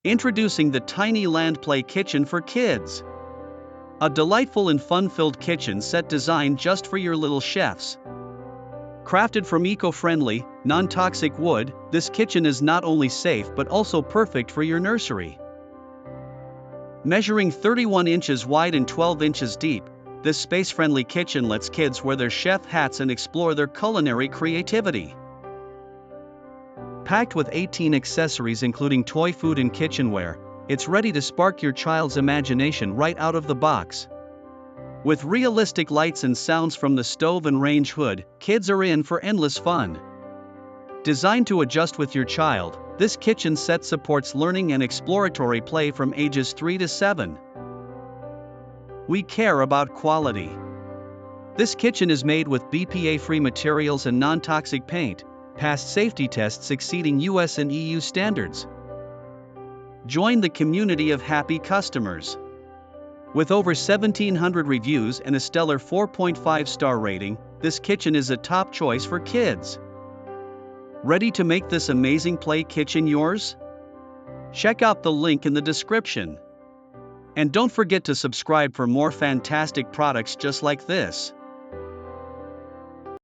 Introducing the Tiny Land Play Kitchen for Kids. A delightful and fun-filled kitchen set designed just for your little chefs. Crafted from eco-friendly, non-toxic wood, this kitchen is not only safe but also perfect for your nursery. Measuring 31 inches wide and 12 inches deep, this space-friendly kitchen lets kids wear their chef hats and explore their culinary creativity. Packed with 18 accessories including toy food and kitchenware, it's ready to spark your child's imagination right out of the box. With realistic lights and sounds from the stove and range hood, kids are in for endless fun. Designed to adjust with your child, this kitchen set supports learning and exploratory play from ages 3 to 7. We care about quality. This kitchen is made with BPA-free materials and non-toxic paint, past safety tests exceeding US and EU standards. Join the community of happy customers. With over 1,700 reviews and a stellar 4.5-star rating, this kitchen is a top choice for kids. Ready to make this amazing play kitchen yours? Check out the link in the description. And don't forget to subscribe for more fantastic products just like this.